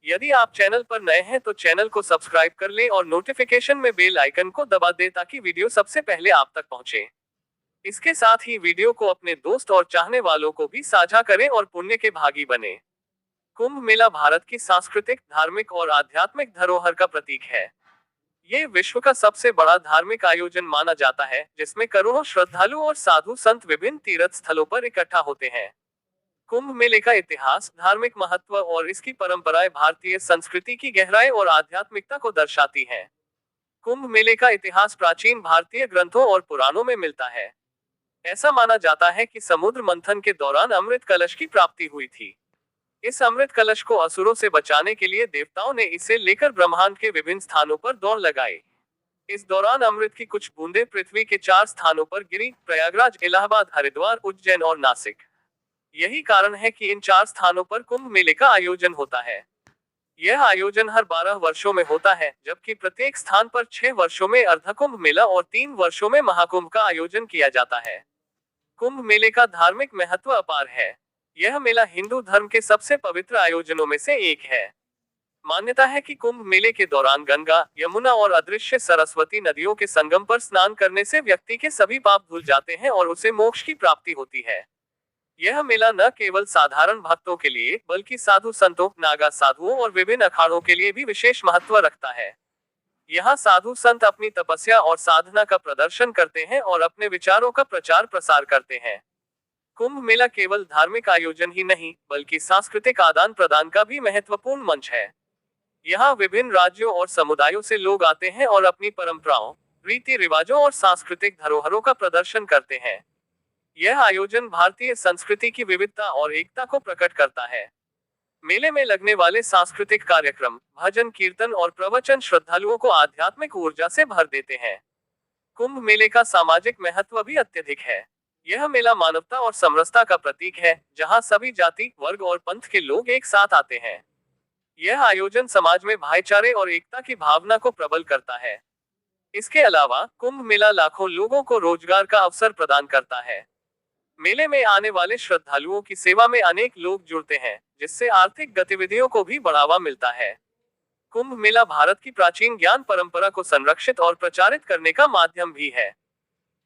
यदि आप चैनल पर नए हैं तो चैनल को सब्सक्राइब कर लें और नोटिफिकेशन में बेल आइकन को दबा दें ताकि वीडियो सबसे पहले आप तक पहुंचे। इसके साथ ही वीडियो को अपने दोस्त और चाहने वालों को भी साझा करें और पुण्य के भागी बने। कुंभ मेला भारत की सांस्कृतिक, धार्मिक और आध्यात्मिक धरोहर का प्रतीक है। ये विश्व का सबसे बड़ा धार्मिक आयोजन माना जाता है, जिसमें करोड़ों श्रद्धालु और साधु संत विभिन्न तीर्थ स्थलों पर इकट्ठा होते हैं। कुंभ मेले का इतिहास, धार्मिक महत्व और इसकी परंपराएं भारतीय संस्कृति की गहराई और आध्यात्मिकता को दर्शाती हैं। कुंभ मेले का इतिहास प्राचीन भारतीय ग्रंथों और पुराणों में मिलता है। ऐसा माना जाता है कि समुद्र मंथन के दौरान अमृत कलश की प्राप्ति हुई थी। इस अमृत कलश को असुरों से बचाने के लिए देवताओं ने इसे लेकर ब्रह्मांड के विभिन्न स्थानों पर दौड़ लगाई। इस दौरान अमृत की कुछ बूंदें पृथ्वी के 4 स्थानों पर गिरी: प्रयागराज, इलाहाबाद, हरिद्वार, उज्जैन और नासिक। यही कारण है कि इन 4 स्थानों पर कुंभ मेले का आयोजन होता है। यह आयोजन हर 12 वर्षों में होता है, जबकि प्रत्येक स्थान पर 6 वर्षों में अर्धकुंभ मेला और 3 वर्षों में महाकुंभ का आयोजन किया जाता है। कुंभ मेले का धार्मिक महत्व अपार है। यह मेला हिंदू धर्म के सबसे पवित्र आयोजनों में से एक है। मान्यता है कि कुंभ मेले के दौरान गंगा, यमुना और अदृश्य सरस्वती नदियों के संगम पर स्नान करने से व्यक्ति के सभी पाप धुल जाते हैं और उसे मोक्ष की प्राप्ति होती है। यह मेला न केवल साधारण भक्तों के लिए, बल्कि साधु संतों, नागा साधुओं और विभिन्न अखाड़ों के लिए भी विशेष महत्व रखता है। यहाँ साधु संत अपनी तपस्या और साधना का प्रदर्शन करते हैं और अपने विचारों का प्रचार प्रसार करते हैं। कुंभ मेला केवल धार्मिक आयोजन ही नहीं, बल्कि सांस्कृतिक आदान प्रदान का भी महत्वपूर्ण मंच है। यहाँ विभिन्न राज्यों और समुदायों से लोग आते हैं और अपनी परंपराओं, रीति रिवाजों और सांस्कृतिक धरोहरों का प्रदर्शन करते हैं। यह आयोजन भारतीय संस्कृति की विविधता और एकता को प्रकट करता है। मेले में लगने वाले सांस्कृतिक कार्यक्रम, भजन, कीर्तन और प्रवचन श्रद्धालुओं को आध्यात्मिक ऊर्जा से भर देते हैं। कुंभ मेले का सामाजिक महत्व भी अत्यधिक है। यह मेला मानवता और समरसता का प्रतीक है, जहां सभी जाति, वर्ग और पंथ के लोग एक साथ आते हैं। यह आयोजन समाज में भाईचारे और एकता की भावना को प्रबल करता है। इसके अलावा कुंभ मेला लाखों लोगों को रोजगार का अवसर प्रदान करता है। मेले में आने वाले श्रद्धालुओं की सेवा में अनेक लोग जुड़ते हैं, जिससे आर्थिक गतिविधियों को भी बढ़ावा मिलता है। कुंभ मेला भारत की प्राचीन ज्ञान परंपरा को संरक्षित और प्रचारित करने का माध्यम भी है।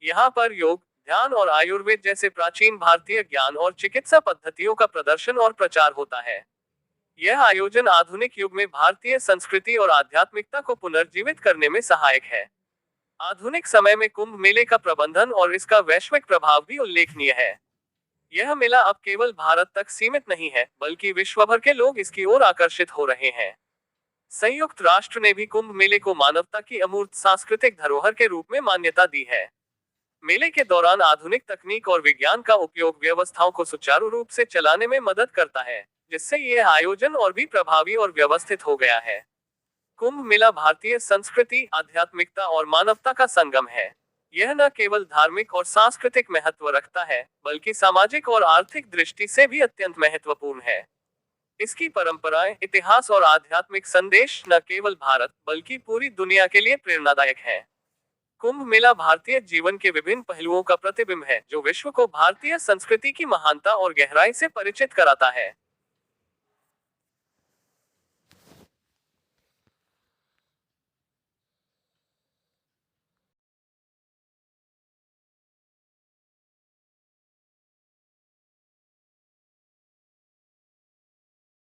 यहाँ पर योग, ध्यान और आयुर्वेद जैसे प्राचीन भारतीय ज्ञान और चिकित्सा पद्धतियों का प्रदर्शन और प्रचार होता है। यह आयोजन आधुनिक युग में भारतीय संस्कृति और आध्यात्मिकता को पुनर्जीवित करने में सहायक है। आधुनिक समय में कुंभ मेले का प्रबंधन और इसका वैश्विक प्रभाव भी उल्लेखनीय है। यह मेला अब केवल भारत तक सीमित नहीं है, बल्कि विश्व भर के लोग इसकी ओर आकर्षित हो रहे हैं। संयुक्त राष्ट्र ने भी कुंभ मेले को मानवता की अमूर्त सांस्कृतिक धरोहर के रूप में मान्यता दी है। मेले के दौरान आधुनिक तकनीक और विज्ञान का उपयोग व्यवस्थाओं को सुचारू रूप से चलाने में मदद करता है, जिससे यह आयोजन और भी प्रभावी और व्यवस्थित हो गया है। कुंभ मेला भारतीय संस्कृति, आध्यात्मिकता और मानवता का संगम है। यह न केवल धार्मिक और सांस्कृतिक महत्व रखता है, बल्कि सामाजिक और आर्थिक दृष्टि से भी अत्यंत महत्वपूर्ण है। इसकी परंपराएं, इतिहास और आध्यात्मिक संदेश न केवल भारत, बल्कि पूरी दुनिया के लिए प्रेरणादायक है। कुंभ मेला भारतीय जीवन के विभिन्न पहलुओं का प्रतिबिंब है, जो विश्व को भारतीय संस्कृति की महानता और गहराई से परिचित कराता है।